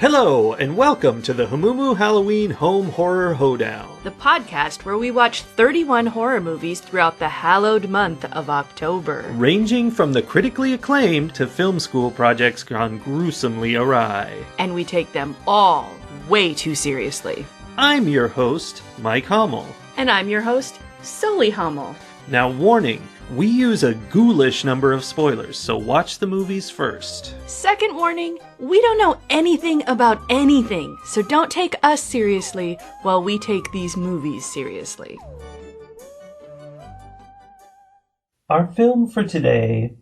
Hello, and welcome to the Hamumu Halloween Home Horror Hoedown. The podcast where we watch 31 horror movies throughout the hallowed month of October. Ranging from the critically acclaimed to film school projects gone gruesomely awry. And we take them all way too seriously. I'm your host, Mike Hummel. And I'm your host, Sully Hummel. Now warning, we use a ghoulish number of spoilers, so watch the movies first. Second warning, we don't know anything about anything, so don't take us seriously while we take these movies seriously. Our film for today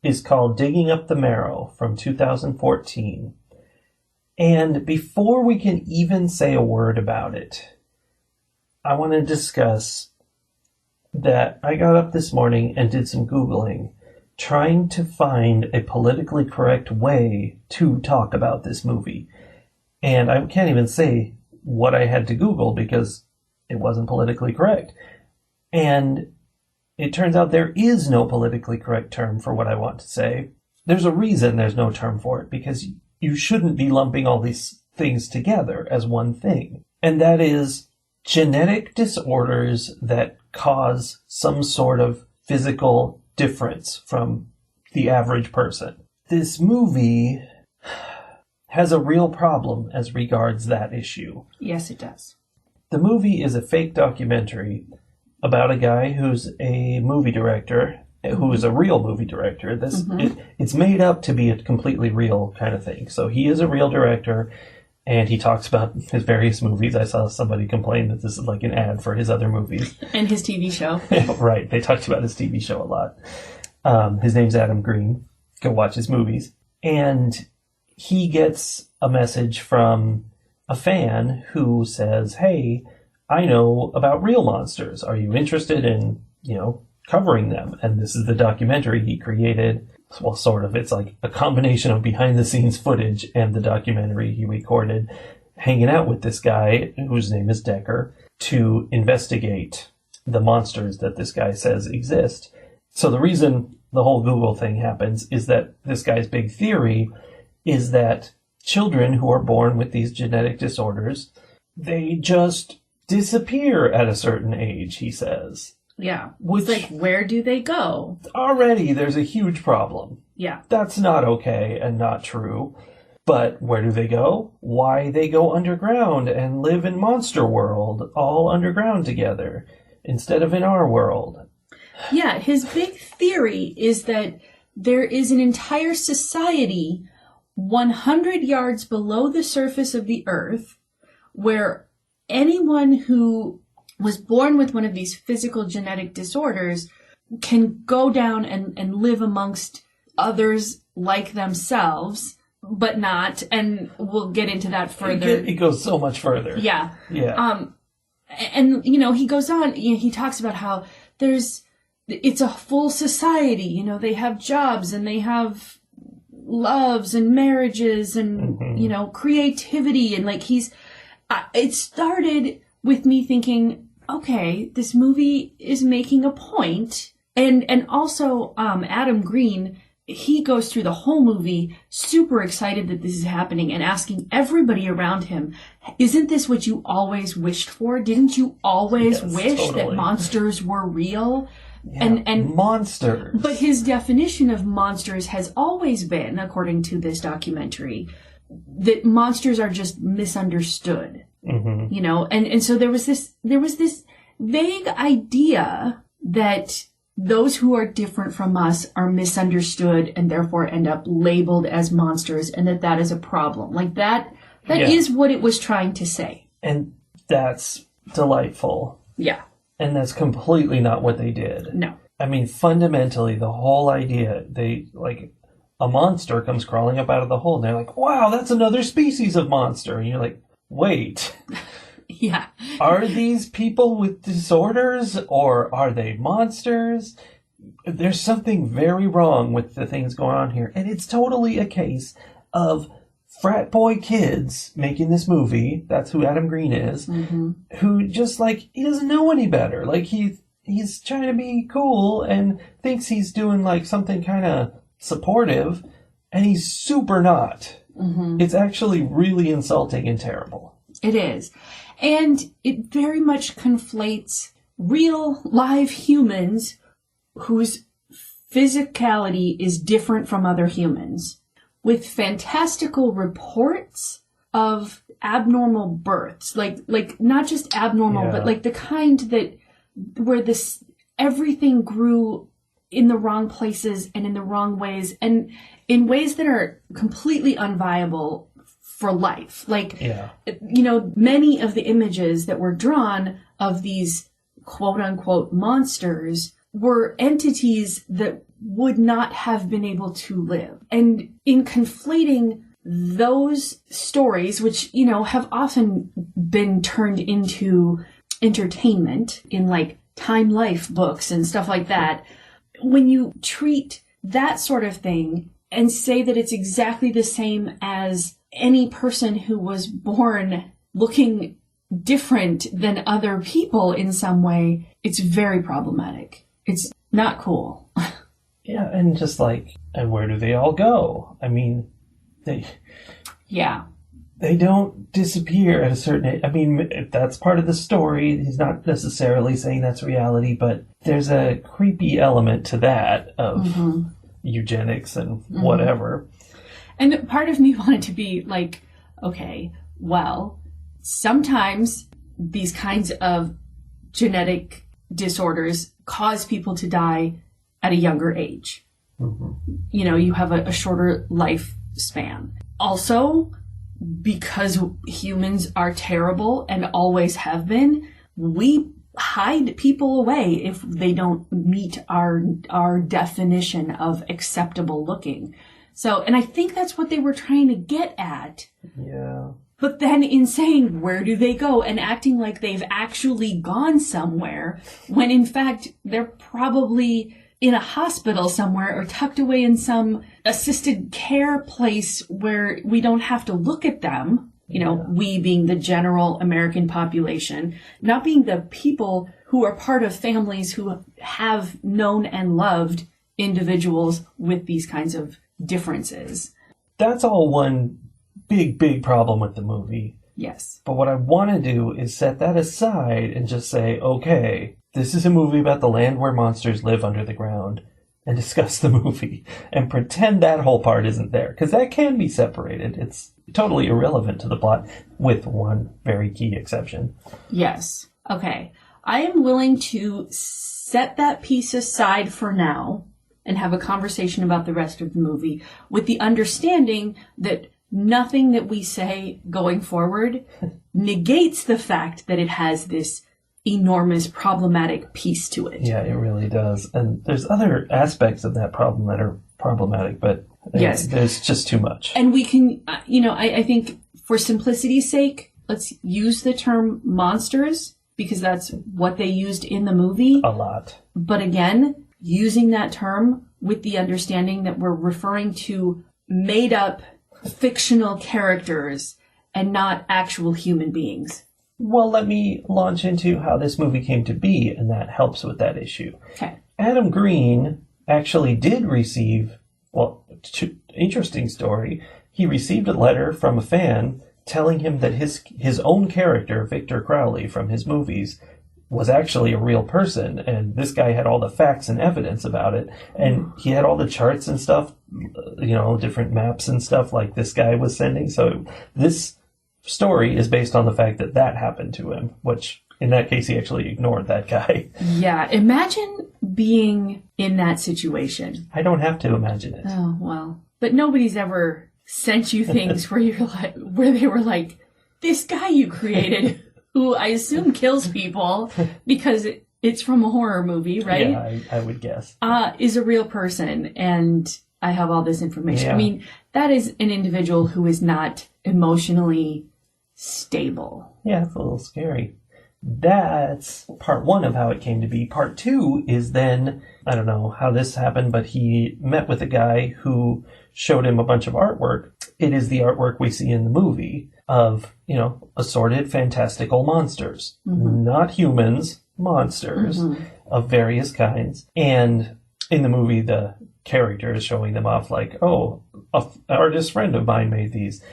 is called Digging Up The Marrow from 2014. And before we can even say a word about it, I want to discuss that I got up this morning and did some Googling, trying to find a politically correct way to talk about this movie. And I can't even say what I had to Google because it wasn't politically correct. And it turns out there is no politically correct term for what I want to say. There's a reason there's no term for it, because you shouldn't be lumping all these things together as one thing. And that is genetic disorders that cause some sort of physical difference from the average person. This movie has a real problem as regards that issue. Yes, it does. The movie is a fake documentary about a guy who's a movie director, who is a real movie director. It's made up to be a completely real kind of thing. So he is a real director, and he talks about his various movies. I saw somebody complain that this is like an ad for his other movies. And his TV show. Right. They talked about his TV show a lot. His name's Adam Green. Go watch his movies. And he gets a message from a fan who says, "Hey, I know about real monsters. Are you interested in, covering them?" And this is the documentary he created. Well, sort of. It's like a combination of behind-the-scenes footage and the documentary he recorded, hanging out with this guy, whose name is Decker, to investigate the monsters that this guy says exist. So the reason the whole Google thing happens is that this guy's big theory is that children who are born with these genetic disorders, they just disappear at a certain age, he says. Yeah. Which, it's like, where do they go? Already there's a huge problem. Yeah. That's not okay and not true. But where do they go? Why, they go underground and live in Monster World, all underground together, instead of in our world. Yeah, his big theory is that there is an entire society 100 yards below the surface of the earth where anyone who was born with one of these physical genetic disorders can go down and live amongst others like themselves, but not. And we'll get into that further. It goes so much further. Yeah. Yeah. And, he goes on, he talks about how it's a full society, they have jobs and they have loves and marriages and, creativity. And it started with me thinking, okay, this movie is making a point. And also, Adam Green, he goes through the whole movie super excited that this is happening and asking everybody around him, isn't this what you always wished for? Didn't you always wish that monsters were real? Yeah, and monsters. But his definition of monsters has always been, according to this documentary, that monsters are just misunderstood. Mm-hmm. And so there was this vague idea that those who are different from us are misunderstood and therefore end up labeled as monsters, and that is a problem. That is what it was trying to say. And that's delightful. Yeah. And that's completely not what they did. No. I mean, fundamentally, the whole idea, a monster comes crawling up out of the hole, and they're like, wow, that's another species of monster. And you're like, wait. Yeah. Are these people with disorders, or are they monsters? There's something very wrong with the things going on here. And it's totally a case of frat boy kids making this movie. That's who Adam Green is. Mm-hmm. Who just, he doesn't know any better. He's trying to be cool and thinks he's doing, something kind of supportive. And he's super not. It's actually really insulting and terrible. It is. And it very much conflates real, live humans whose physicality is different from other humans with fantastical reports of abnormal births. Like not just abnormal, but like the kind that where this everything grew in the wrong places and in the wrong ways and in ways that are completely unviable for life. Like, you know, many of the images that were drawn of these quote unquote monsters were entities that would not have been able to live. And in conflating those stories, which, you know, have often been turned into entertainment in like Time Life books and stuff like that, when you treat that sort of thing and say that it's exactly the same as any person who was born looking different than other people in some way, it's very problematic. It's not cool. Yeah, and just like, and where do they all go? I mean, they don't disappear at a certain age. I mean, that's part of the story. He's not necessarily saying that's reality, but there's a creepy element to that of eugenics and whatever. And part of me wanted to be like, okay, well, sometimes these kinds of genetic disorders cause people to die at a younger age. You know, you have a shorter lifespan. Also, because humans are terrible and always have been, we hide people away if they don't meet our definition of acceptable looking. So, and I think that's what they were trying to get at. Yeah. But then in saying, where do they go? And acting like they've actually gone somewhere, when in fact they're probably in a hospital somewhere or tucked away in some assisted care place where we don't have to look at them. You know, we being the general American population, not being the people who are part of families who have known and loved individuals with these kinds of differences. That's all one big problem with the movie. Yes. But what I want to do is set that aside and just say, okay, this is a movie about the land where monsters live under the ground, and discuss the movie and pretend that whole part isn't there, because that can be separated. It's totally irrelevant to the plot, with one very key exception. Yes. Okay. I am willing to set that piece aside for now and have a conversation about the rest of the movie with the understanding that nothing that we say going forward negates the fact that it has this enormous problematic piece to it. Yeah, it really does. And there's other aspects of that problem that are problematic, but yes, there's just too much. And we can, I think for simplicity's sake, let's use the term monsters because that's what they used in the movie. A lot. But again, using that term with the understanding that we're referring to made up fictional characters and not actual human beings. Well, let me launch into how this movie came to be, and that helps with that issue. Okay. Adam Green actually did receive, interesting story, he received a letter from a fan telling him that his own character, Victor Crowley, from his movies, was actually a real person, and this guy had all the facts and evidence about it, and he had all the charts and stuff, different maps and stuff like this guy was sending, so this story is based on the fact that happened to him, which in that case he actually ignored that guy. Yeah, imagine being in that situation. I don't have to imagine it. Oh, well. But nobody's ever sent you things where they were like, this guy you created, who I assume kills people because it's from a horror movie, right? Yeah, I would guess. Is a real person, and I have all this information. Yeah. I mean, that is an individual who is not emotionally stable. Yeah, it's a little scary. That's part one of how it came to be. Part two is then, I don't know how this happened, but he met with a guy who showed him a bunch of artwork. It is the artwork we see in the movie of, assorted fantastical monsters. Mm-hmm. Not humans, monsters of various kinds. And in the movie, the character is showing them off like, oh, an artist friend of mine made these.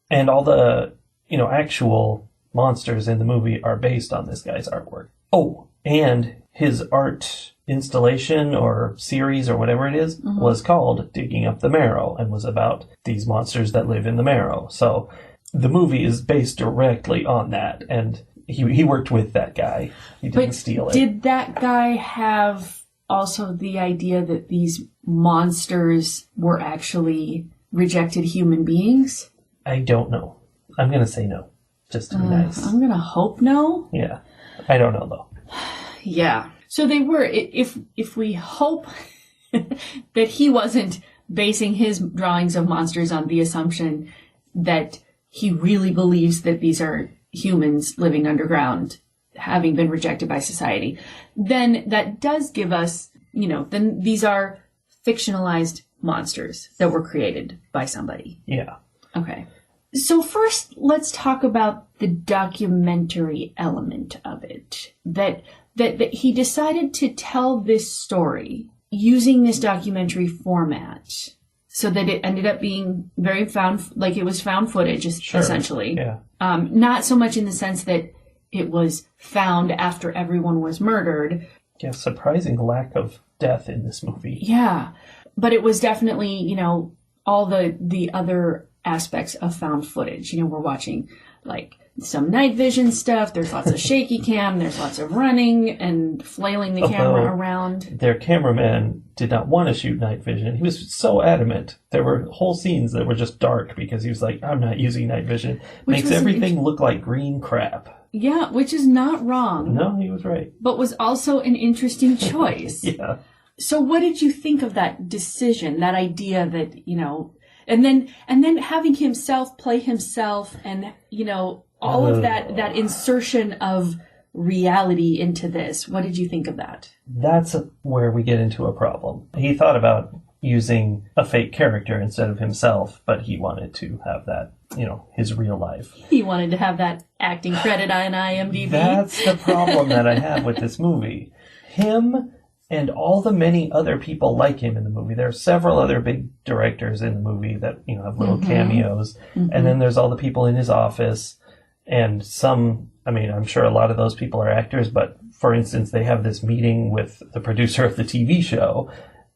And all the, actual monsters in the movie are based on this guy's artwork. Oh, and his art installation or series or whatever it is was called Digging Up the Marrow and was about these monsters that live in the marrow. So the movie is based directly on that, and he worked with that guy. He didn't steal it. Did that guy have also the idea that these monsters were actually rejected human beings? I don't know. I'm going to say no, just to be nice. I'm going to hope no. Yeah. I don't know, though. Yeah. So they were, if we hope that he wasn't basing his drawings of monsters on the assumption that he really believes that these are humans living underground, having been rejected by society, then that does give us, then these are fictionalized monsters that were created by somebody. Yeah. Okay. So first, let's talk about the documentary element of it. That he decided to tell this story using this documentary format so that it ended up being very it was found footage, essentially. Yeah. Not so much in the sense that it was found after everyone was murdered. Yeah, surprising lack of death in this movie. Yeah. But it was definitely, all the other aspects of found footage. We're watching some night vision stuff. There's lots of shaky cam. There's lots of running and flailing the camera around. Their cameraman did not want to shoot night vision. He was so adamant. There were whole scenes that were just dark because he was like, I'm not using night vision. Makes everything look like green crap. Yeah, which is not wrong. No, he was right. But was also an interesting choice. Yeah. So what did you think of that decision, that idea that, and then having himself play himself and, all of that insertion of reality into this? What did you think of that? That's where we get into a problem. He thought about using a fake character instead of himself, but he wanted to have that, his real life. He wanted to have that acting credit on IMDb. That's the problem that I have with this movie. Him and all the many other people like him in the movie. There are several other big directors in the movie that, have little cameos. And then there's all the people in his office. And I'm sure a lot of those people are actors, but for instance, they have this meeting with the producer of the TV show,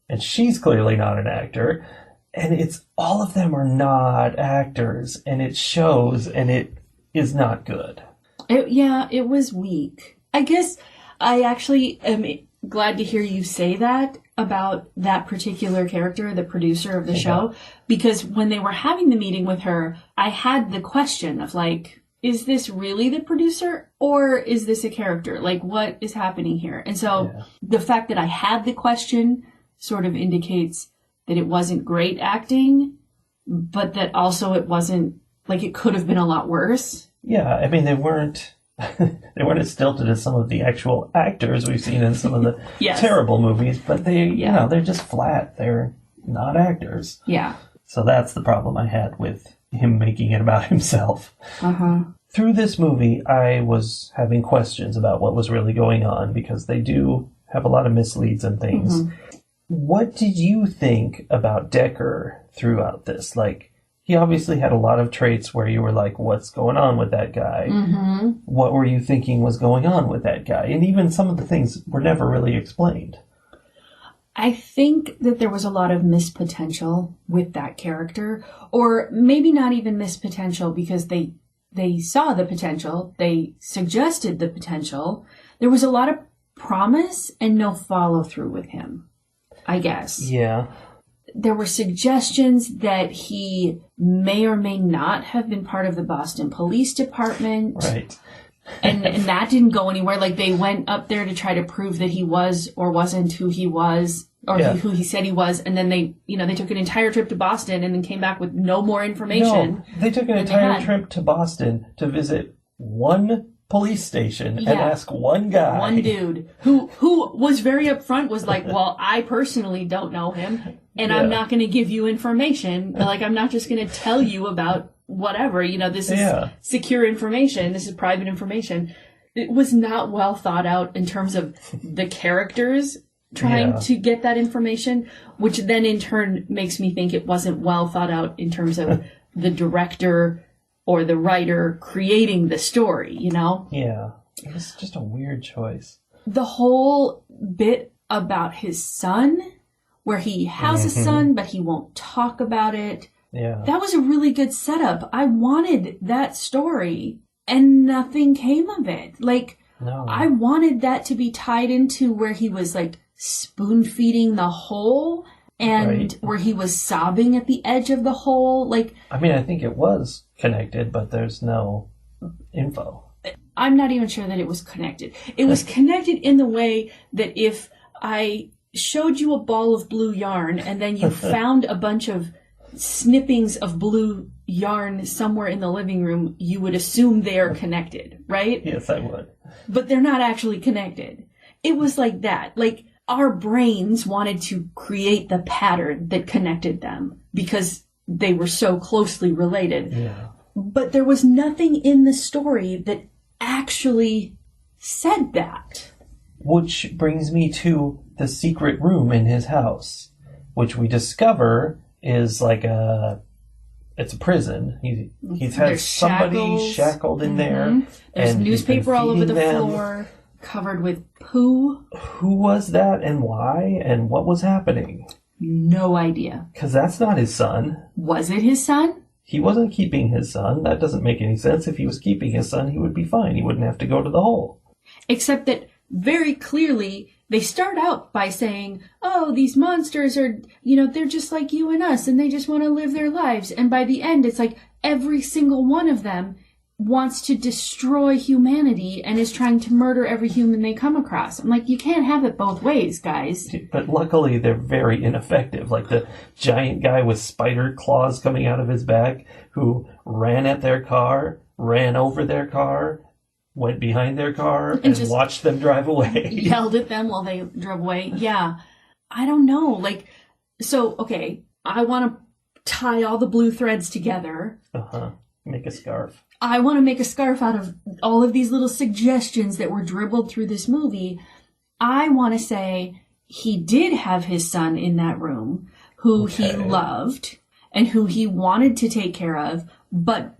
and she's clearly not an actor. And it's all of them are not actors, and it shows, and it is not good. It was weak. I guess I actually am glad to hear you say that about that particular character, the producer of the show, because when they were having the meeting with her, I had the question of is this really the producer or is this a character? What is happening here? And so the fact that I had the question sort of indicates that it wasn't great acting, but that also it wasn't, it could have been a lot worse. Yeah, they weren't as stilted as some of the actual actors we've seen in some of the terrible movies, but they're just flat. They're not actors. Yeah. So that's the problem I had with him making it about himself. Through this movie, I was having questions about what was really going on because they do have a lot of misleads and things. What did you think about Decker throughout this? He obviously had a lot of traits where you were like, what's going on with that guy? What were you thinking was going on with that guy? And even some of the things were never really explained. I think that there was a lot of missed potential with that character, or maybe not even missed potential because they saw the potential, they suggested the potential. There was a lot of promise and no follow through with him, I guess. Yeah. There were suggestions that he may or may not have been part of the Boston Police Department. Right. And that didn't go anywhere. They went up there to try to prove that he was or wasn't who he was, or who he said he was. And then they took an entire trip to Boston and then came back with no more information. No, they took an entire trip to Boston to visit one police station and ask one guy. One dude who was very upfront, was like, well, I personally don't know him and I'm not going to give you information. I'm not just going to tell you about whatever, this is secure information. This is private information. It was not well thought out in terms of the characters trying to get that information, which then in turn makes me think it wasn't well thought out in terms of the director or the writer creating the story, you know? Yeah. It was just a weird choice. The whole bit about his son, where he has a son, but he won't talk about it. Yeah. That was a really good setup. I wanted that story, and nothing came of it. Like, No. I wanted that to be tied into where he was, like, spoon-feeding the hole, and where he was sobbing at the edge of the hole. Like, I mean, I think it was connected, but there's no info. I'm not even sure that it was connected. It was connected in the way that if I showed you a ball of blue yarn and then you found a bunch of snippings of blue yarn somewhere in the living room, you would assume they are connected, right? Yes, I would. But they're not actually connected. It was like that. Like, our brains wanted to create the pattern that connected them because they were so closely related. Yeah. But there was nothing in the story that actually said that. Which brings me to the secret room in his house, which we discover is like it's a prison. He's had There's somebody shackles. shackled in there. There's and he's been newspaper all over the feeding them. floor, covered with poo. Who was that and why and what was happening? No idea. Because that's not his son. Was it his son? He wasn't keeping his son. That doesn't make any sense. If he was keeping his son, he would be fine. He wouldn't have to go to the hole. Except that very clearly they start out by saying, oh, these monsters are, they're just like you and us and they just want to live their lives. And by the end, it's like every single one of them wants to destroy humanity and is trying to murder every human they come across. I'm like, you can't have it both ways, guys. But luckily, they're very ineffective. Like the giant guy with spider claws coming out of his back who ran at their car, ran over their car, went behind their car, and just watched them drive away. Yelled at them while they drove away. Yeah. I don't know. Like, so, okay, I want to tie all the blue threads together. Make a scarf. I want to make a scarf out of all of these little suggestions that were dribbled through this movie. I want to say he did have his son in that room who he loved and who he wanted to take care of, but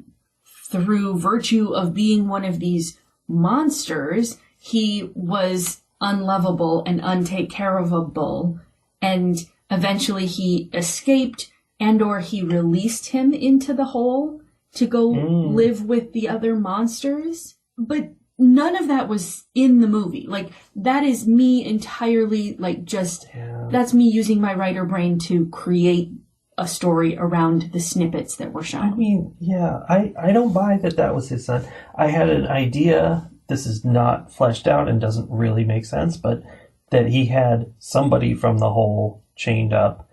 through virtue of being one of these monsters, he was unlovable and untake-care-of-able, and eventually he escaped and or he released him into the hole to go live with the other monsters. But none of that was in the movie. Like, that is me entirely, like, just, that's me using my writer brain to create a story around the snippets that were shown. I mean, yeah, I don't buy that was his son. I had an idea, this is not fleshed out and doesn't really make sense, but that he had somebody from the hole chained up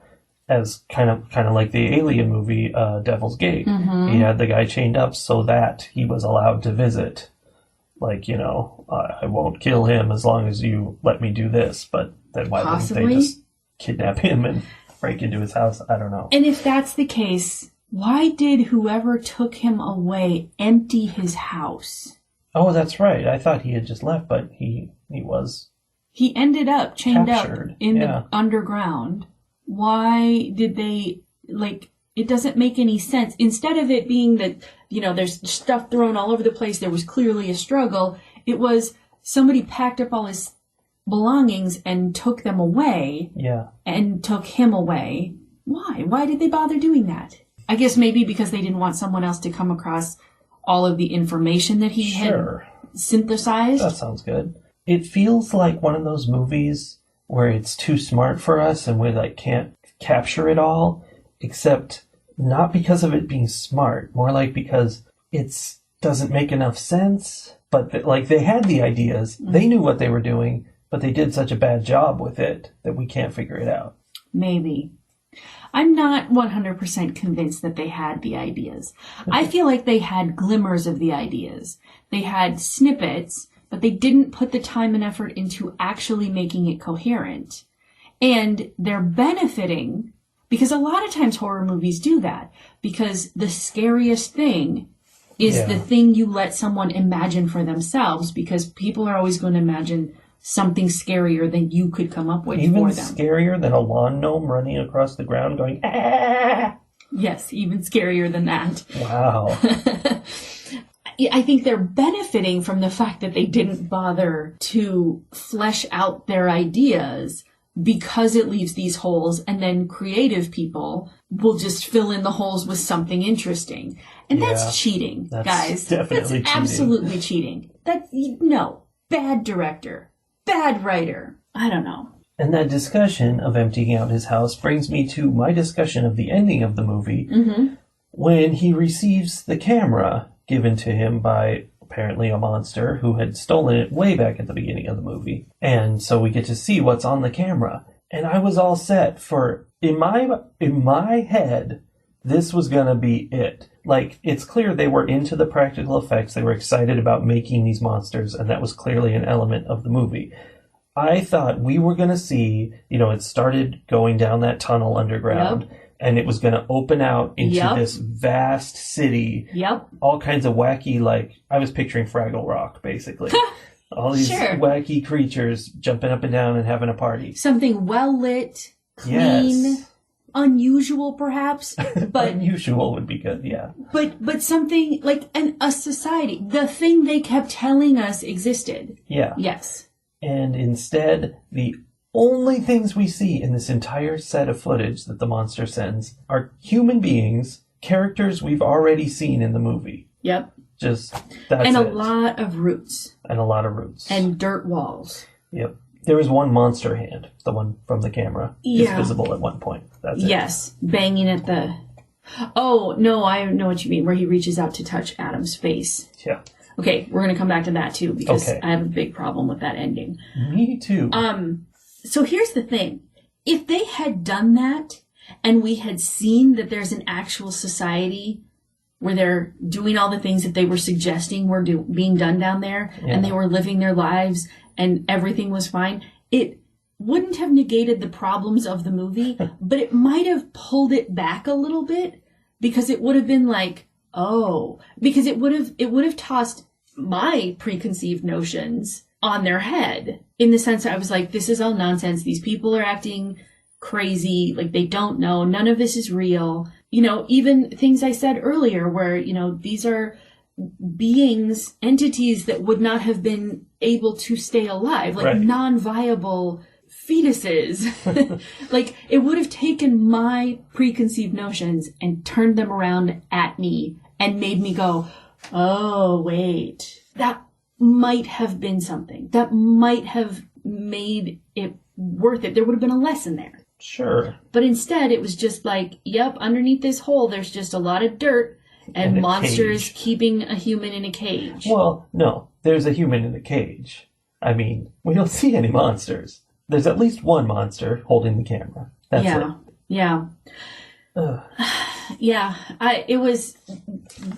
as kind of like the Alien movie, Devil's Gate. Mm-hmm. He had the guy chained up so that he was allowed to visit. Like, I won't kill him as long as you let me do this. But then why wouldn't they just kidnap him and break into his house? I don't know. And if that's the case, why did whoever took him away empty his house? Oh, that's right. I thought he had just left, but he was. He ended up chained captured. up in the underground. Why did they, it doesn't make any sense. Instead of it being that, there's stuff thrown all over the place, there was clearly a struggle, it was somebody packed up all his belongings and took them away. Yeah. And took him away. Why? Why did they bother doing that? I guess maybe because they didn't want someone else to come across all of the information that he had synthesized. That sounds good. It feels like one of those movies where it's too smart for us and we can't capture it all, except not because of it being smart, more like because it doesn't make enough sense. But they had the ideas, they knew what they were doing, but they did such a bad job with it that we can't figure it out. Maybe. I'm not 100% convinced that they had the ideas. I feel like they had glimmers of the ideas. They had snippets, but they didn't put the time and effort into actually making it coherent. And they're benefiting, because a lot of times horror movies do that, because the scariest thing is the thing you let someone imagine for themselves, because people are always going to imagine something scarier than you could come up with Even for them. scarier than a lawn gnome running across the ground going, ah! Yes, even scarier than that. Wow. I think they're benefiting from the fact that they didn't bother to flesh out their ideas because it leaves these holes, and then creative people will just fill in the holes with something interesting. And that's cheating, guys. Definitely that's absolutely cheating. No. Bad director. Bad writer. I don't know. And that discussion of emptying out his house brings me to my discussion of the ending of the movie, when he receives the camera given to him by apparently a monster who had stolen it way back at the beginning of the movie. And so we get to see what's on the camera. And I was all set for, in my head, this was going to be it. Like, it's clear they were into the practical effects. They were excited about making these monsters, and that was clearly an element of the movie. I thought we were going to see, it started going down that tunnel underground, and it was going to open out into this vast city. All kinds of wacky, I was picturing Fraggle Rock, basically. All these wacky creatures jumping up and down and having a party. Something well-lit, clean, unusual perhaps, but... Unusual would be good, yeah. But something like a society. The thing they kept telling us existed. Yeah. Yes. And instead, the only things we see in this entire set of footage that the monster sends are human beings, characters we've already seen in the movie. Yep. Just, that's and it. a lot of roots. And a lot of roots. And dirt walls. Yep. There was one monster hand, the one from the camera, is visible at one point. That's it. Yes. Banging at the... Oh, no, I know what you mean, where he reaches out to touch Adam's face. Yeah. Okay, we're going to come back to that too, because I have a big problem with that ending. Me too. So here's the thing. If they had done that, and we had seen that there's an actual society where they're doing all the things that they were suggesting were being done down there, and they were living their lives, and everything was fine, it wouldn't have negated the problems of the movie, but it might have pulled it back a little bit, because it would have been like, because it would have tossed my preconceived notions on their head, in the sense that I was like, this is all nonsense. These people are acting crazy. Like, they don't know. None of this is real. Even things I said earlier where, these are beings, entities that would not have been able to stay alive, like non-viable fetuses. Like, it would have taken my preconceived notions and turned them around at me and made me go, oh, wait, that might have been something. That might have made it worth it. There would have been a lesson there. Sure. But instead, it was just like, yep, underneath this hole, there's just a lot of dirt and monsters keeping a human in a cage. Well, no, there's a human in a cage. I mean, we don't see any monsters. There's at least one monster holding the camera. That's it. Yeah.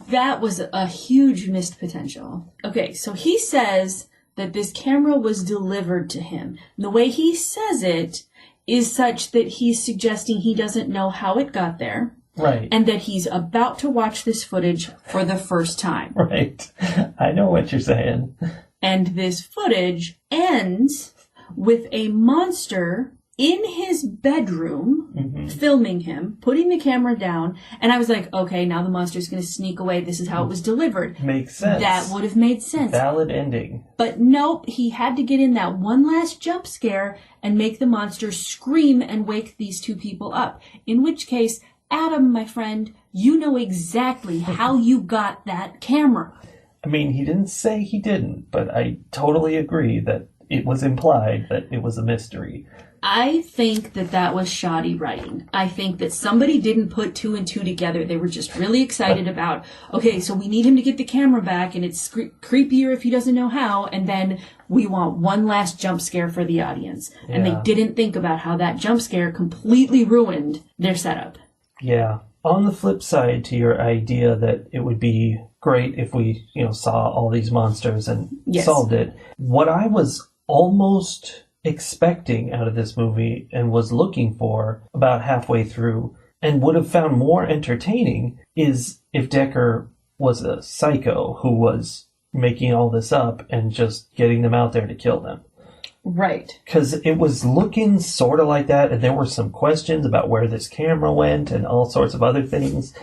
That was a huge missed potential. Okay, so he says that this camera was delivered to him. The way he says it is such that he's suggesting he doesn't know how it got there. Right. And that he's about to watch this footage for the first time. Right. I know what you're saying. And this footage ends with a monster in his bedroom, filming him, putting the camera down, and I was like, okay, now the monster's going to sneak away. This is how it was delivered. Makes sense. That would have made sense. Valid ending. But nope, he had to get in that one last jump scare and make the monster scream and wake these two people up. In which case, Adam, my friend, you know exactly how you got that camera. I mean, he didn't say he didn't, but I totally agree that it was implied that it was a mystery. I think that was shoddy writing. I think that somebody didn't put two and two together. They were just really excited about, okay, so we need him to get the camera back, and it's creepier if he doesn't know how, and then we want one last jump scare for the audience. Yeah. And they didn't think about how that jump scare completely ruined their setup. Yeah. On the flip side to your idea that it would be great if we, saw all these monsters and solved it, what I was almost expecting out of this movie and was looking for about halfway through and would have found more entertaining is if Decker was a psycho who was making all this up and just getting them out there to kill them. Right. Because it was looking sort of like that, and there were some questions about where this camera went and all sorts of other things.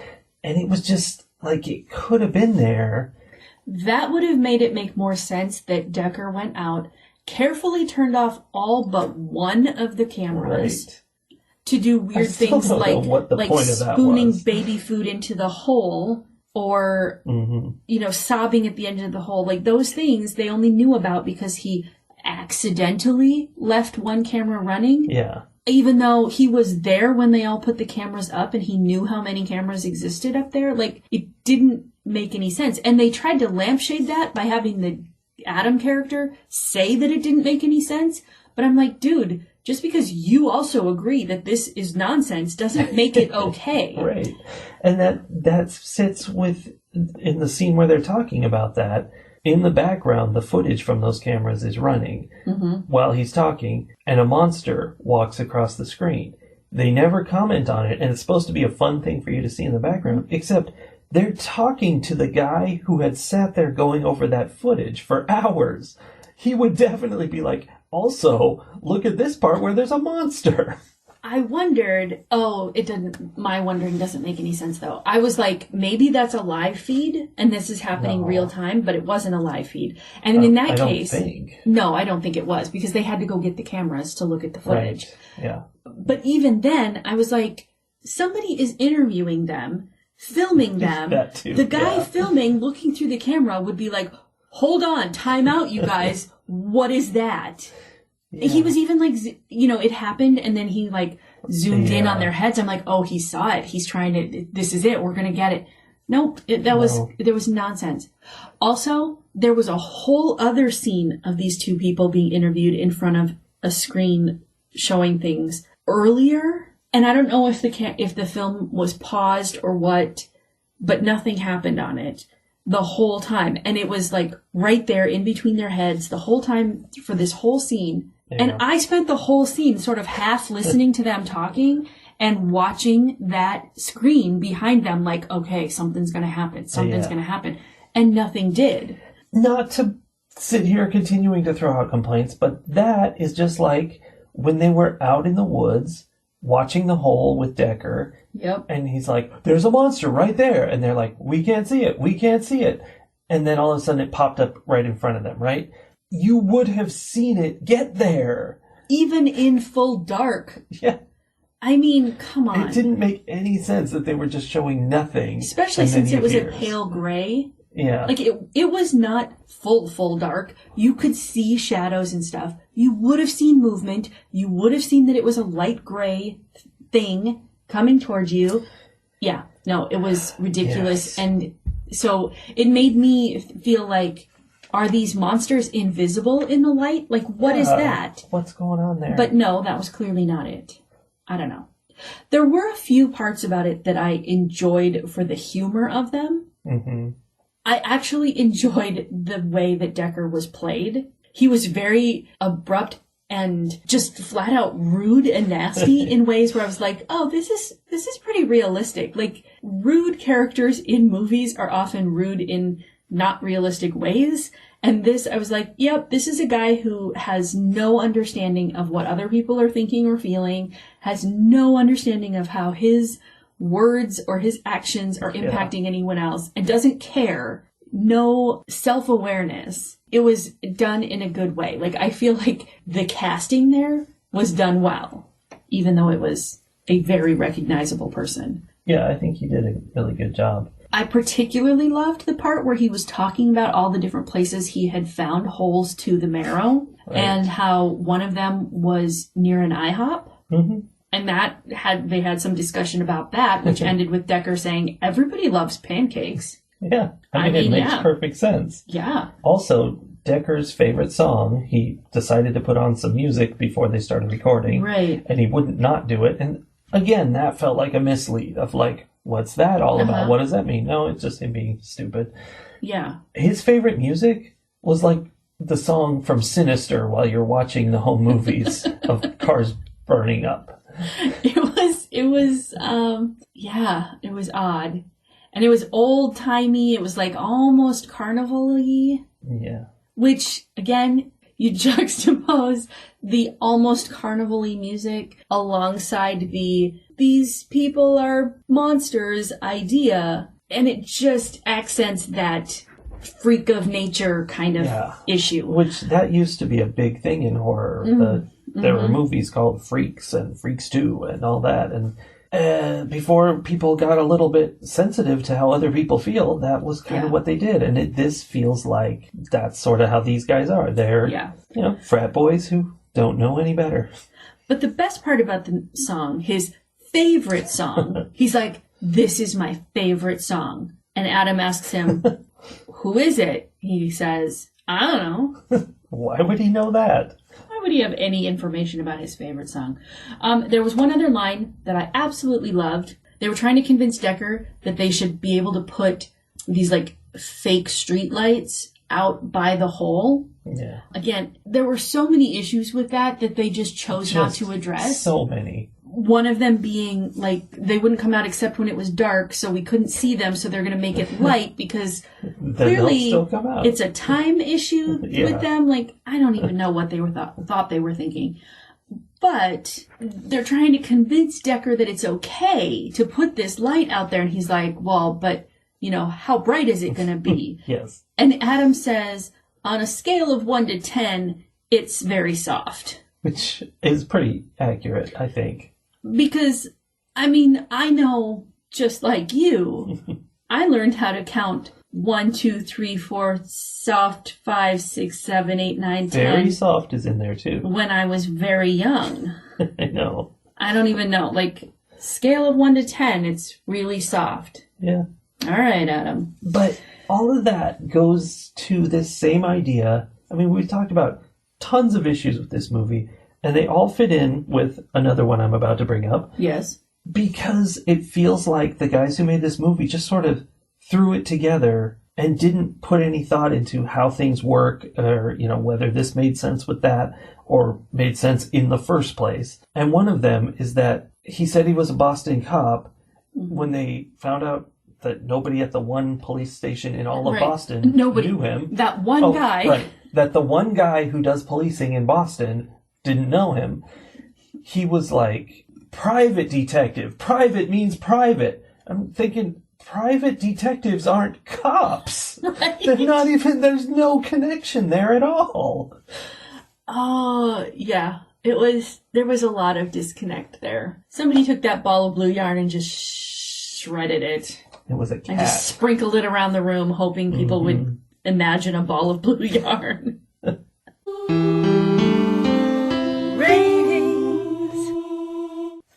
And it was just like it could have been there. That would have made it make more sense that Decker went out, carefully turned off all but one of the cameras. Right. To do weird things like spooning baby food into the hole or, sobbing at the end of the hole. Like those things they only knew about because he accidentally left one camera running. Yeah. Even though he was there when they all put the cameras up and he knew how many cameras existed up there. Like it didn't make any sense. And they tried to lampshade that by having the Adam character say that it didn't make any sense. But I'm like, dude, just because you also agree that this is nonsense doesn't make it okay. Right. And that sits in the scene where they're talking about that. In the background, the footage from those cameras is running while he's talking, and a monster walks across the screen. They never comment on it, and it's supposed to be a fun thing for you to see in the background, except they're talking to the guy who had sat there going over that footage for hours. He would definitely be like, also, look at this part where there's a monster. I wondered, my wondering doesn't make any sense though. I was like, maybe that's a live feed and this is happening real time, but it wasn't a live feed. And in that case, no, I don't think it was because they had to go get the cameras to look at the footage. Right. Yeah. But even then, I was like, somebody is interviewing them, filming them. That too, the guy filming, looking through the camera would be like, hold on, time out, you guys. What is that? Yeah. He was even like, it happened and then he like zoomed in on their heads. I'm like, oh, he saw it. He's trying to, this is it. We're going to get it. Nope. There was nonsense. Also, there was a whole other scene of these two people being interviewed in front of a screen showing things earlier. And I don't know if the film was paused or what, but nothing happened on it the whole time. And it was like right there in between their heads the whole time for this whole scene. Yeah. And I spent the whole scene sort of half listening to them talking and watching that screen behind them like, okay, something's going to happen. Something's going to happen. And nothing did. Not to sit here continuing to throw out complaints, but that is just like when they were out in the woods watching the hole with Decker. Yep. And he's like, there's a monster right there. And they're like, we can't see it. We can't see it. And then all of a sudden it popped up right in front of them, right? You would have seen it get there. Even in full dark. Yeah. I mean, come on. It didn't make any sense that they were just showing nothing. Especially since it was a pale gray. Yeah. Like, it was not full dark. You could see shadows and stuff. You would have seen movement. You would have seen that it was a light gray thing coming towards you. Yeah. No, it was ridiculous. Yes. And so it made me feel like, are these monsters invisible in the light? Like, what is that? What's going on there? But no, that was clearly not it. I don't know. There were a few parts about it that I enjoyed for the humor of them. Mm-hmm. I actually enjoyed the way that Decker was played. He was very abrupt and just flat out rude and nasty in ways where I was like, oh, this is pretty realistic. Like, rude characters in movies are often rude in not realistic ways. And this, I was like, yep, this is a guy who has no understanding of what other people are thinking or feeling, has no understanding of how his words or his actions are impacting anyone else, and doesn't care. No self-awareness. It was done in a good way. Like, I feel like the casting there was done well, even though it was a very recognizable person. Yeah, I think he did a really good job. I particularly loved the part where he was talking about all the different places he had found holes to the marrow, right, and how one of them was near an IHOP. Mm-hmm. And they had some discussion about that, which ended with Decker saying, everybody loves pancakes. Yeah. I mean, it makes perfect sense. Yeah. Also, Decker's favorite song, he decided to put on some music before they started recording. Right. And he wouldn't not do it. And again, that felt like a mislead of like, what's that all about? What does that mean? No, it's just him being stupid. Yeah. His favorite music was like the song from Sinister while you're watching the home movies of cars burning up. It was odd. And it was old-timey. It was like almost carnival-y. Yeah. Which, again, you juxtapose the almost carnival-y music alongside these people are monsters idea, and it just accents that freak of nature kind of issue. Which that used to be a big thing in horror. There were movies called Freaks and Freaks 2 and all that. And before people got a little bit sensitive to how other people feel, that was kind of what they did. And this feels like that's sort of how these guys are. They're, frat boys who don't know any better. But the best part about the song, his favorite song, he's like, this is my favorite song. And Adam asks him, who is it? He says, I don't know. Why would he know that? Why would he have any information about his favorite song? There was one other line that I absolutely loved. They were trying to convince Decker that they should be able to put these like fake street lights out by the hole. Yeah. Again, there were so many issues with that they just chose not to address. So many. One of them being, like, they wouldn't come out except when it was dark, so we couldn't see them, so they're going to make it light, because clearly it's a time issue with them. Like, I don't even know what they were thought they were thinking. But they're trying to convince Decker that it's okay to put this light out there, and he's like, well, but, how bright is it going to be? Yes. And Adam says, on a scale of 1 to 10, it's very soft. Which is pretty accurate, I think. Because, I know, just like you, I learned how to count 1, 2, 3, 4, soft, 5, 6, 7, 8, 9, 10. Very soft is in there, too. When I was very young. I know. I don't even know. Like, scale of 1 to 10, it's really soft. Yeah. All right, Adam. But all of that goes to this same idea. We've talked about tons of issues with this movie, and they all fit in with another one I'm about to bring up. Yes. Because it feels like the guys who made this movie just sort of threw it together and didn't put any thought into how things work, or, whether this made sense with that or made sense in the first place. And one of them is that he said he was a Boston cop. When they found out that nobody at the one police station in all of Boston knew him. That one guy. Right. That the one guy who does policing in Boston didn't know him. He was like, private detective. Private means private. I'm thinking, private detectives aren't cops. Right. They're not even, there's no connection there at all. Oh, yeah. There was a lot of disconnect there. Somebody took that ball of blue yarn and just shredded it. It was a cat. And just sprinkled it around the room, hoping people would imagine a ball of blue yarn. Ratings.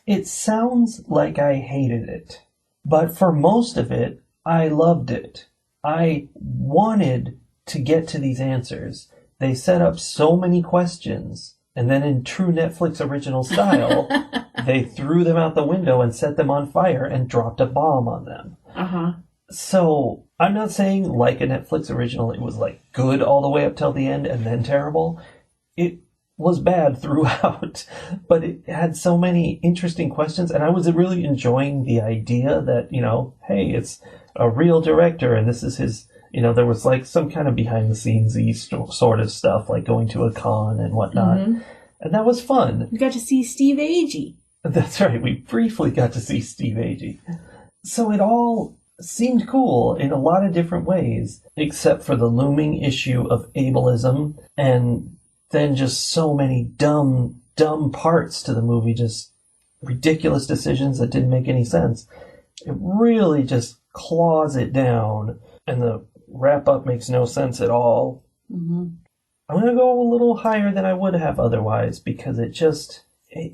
It sounds like I hated it, but for most of it, I loved it. I wanted to get to these answers. They set up so many questions, and then in true Netflix original style, they threw them out the window and set them on fire and dropped a bomb on them. Uh-huh. So, I'm not saying like a Netflix original, it was like good all the way up till the end and then terrible. It was bad throughout, but it had so many interesting questions, and I was really enjoying the idea that, hey, it's a real director and this is his, there was like some kind of behind the scenes sort of stuff, like going to a con and whatnot. Mm-hmm. And that was fun. You got to see Steve Agee. That's right. We briefly got to see Steve Agee. So it all seemed cool in a lot of different ways, except for the looming issue of ableism, and then just so many dumb parts to the movie, just ridiculous decisions that didn't make any sense. It really just claws it down, and the wrap-up makes no sense at all. Mm-hmm. I'm going to go a little higher than I would have otherwise, because it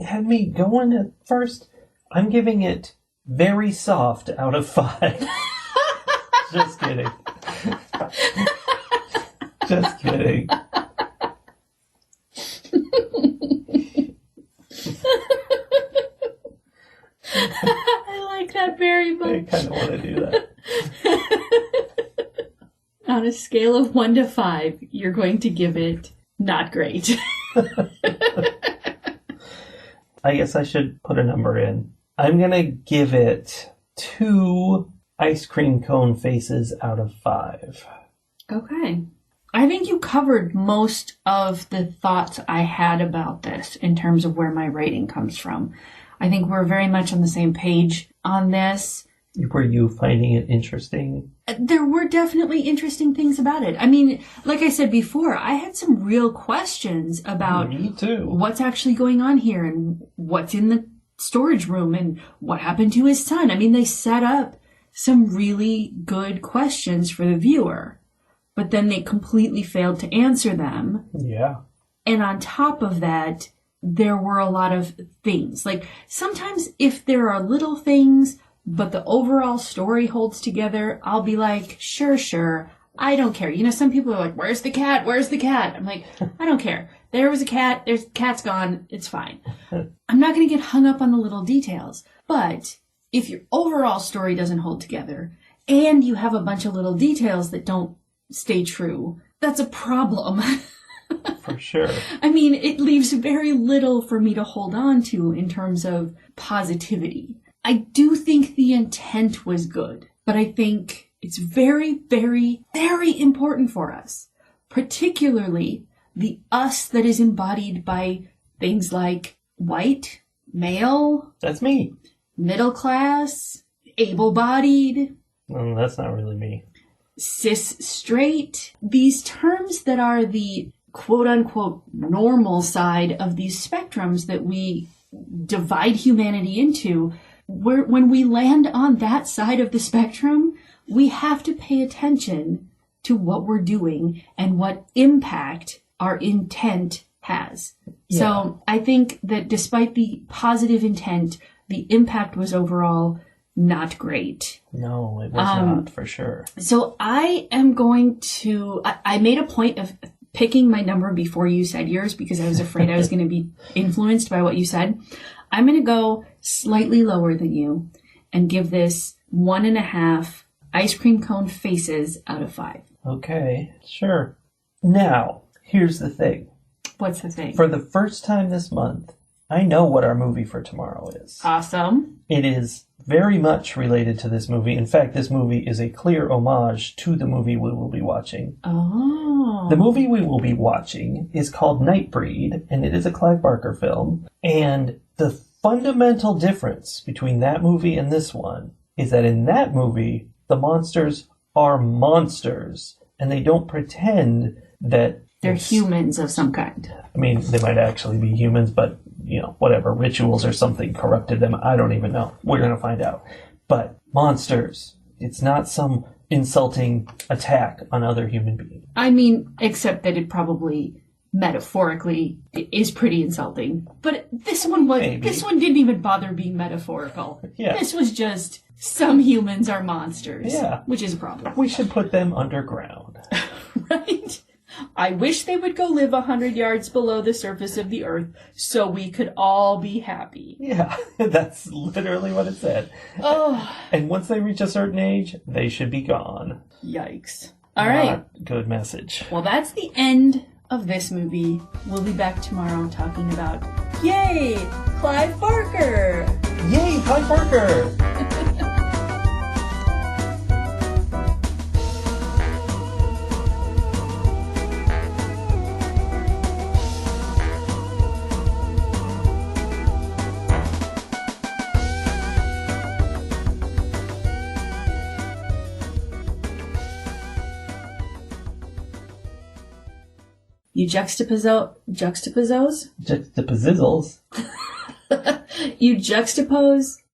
had me going at first. I'm giving it very soft out of 5. Just kidding. Just kidding. I like that very much. I kind of want to do that. On a scale of 1 to 5, you're going to give it not great. I guess I should put a number in. I'm going to give it 2 ice cream cone faces out of 5. Okay. I think you covered most of the thoughts I had about this in terms of where my rating comes from. I think we're very much on the same page on this. Were you finding it interesting? There were definitely interesting things about it. I mean, like I said before, I had some real questions about Me too. what's actually going on here and what's in the storage room and what happened to his son. I mean, they set up some really good questions for the viewer, but then they completely failed to answer them. Yeah. And on top of that, there were a lot of things. Like, sometimes if there are little things, but the overall story holds together, I'll be like, sure, I don't care. You know, some people are like, where's the cat? Where's the cat? I'm like, I don't care. There was a cat. Cat's gone. It's fine. I'm not going to get hung up on the little details. But if your overall story doesn't hold together and you have a bunch of little details that don't stay true, that's a problem. For sure. I mean, it leaves very little for me to hold on to in terms of positivity. I do think the intent was good, but I think it's very, very, very important for us, particularly the us that is embodied by things like white, male, That's me. middle class, able-bodied, That's not really me. cis straight. These terms that are the quote-unquote normal side of these spectrums that we divide humanity into, when we land on that side of the spectrum, we have to pay attention to what we're doing and what impact our intent has. Yeah. So I think that despite the positive intent, the impact was overall not great. No, it was not, for sure. So I am going to, I made a point of picking my number before you said yours because I was afraid I was going to be influenced by what you said. I'm going to go slightly lower than you and give this 1.5 ice cream cone faces out of 5. Okay, sure. Now, here's the thing. What's the thing? For the first time this month, I know what our movie for tomorrow is. Awesome. It is very much related to this movie. In fact, this movie is a clear homage to the movie we will be watching. Oh. The movie we will be watching is called Nightbreed, and it is a Clive Barker film. And the fundamental difference between that movie and this one is that in that movie, the monsters are monsters, and they don't pretend that They're humans of some kind. I mean, they might actually be humans, but, you know, whatever, rituals or something corrupted them. I don't even know. We're going to find out. But monsters, it's not some insulting attack on other human beings. I mean, except that it probably metaphorically is pretty insulting. But this one didn't even bother being metaphorical. Yeah. This was just some humans are monsters. Yeah. Which is a problem. We should put them underground. Right? I wish they would go live 100 yards below the surface of the earth so we could all be happy. Yeah, that's literally what it said. Oh, And once they reach a certain age, they should be gone. yikes. All right. Not good message. Well, that's the end of this movie. We'll be back tomorrow talking about, yay, Clive Barker. Yay, Clive Barker! You juxtapose? Just the pizzles. You juxtapose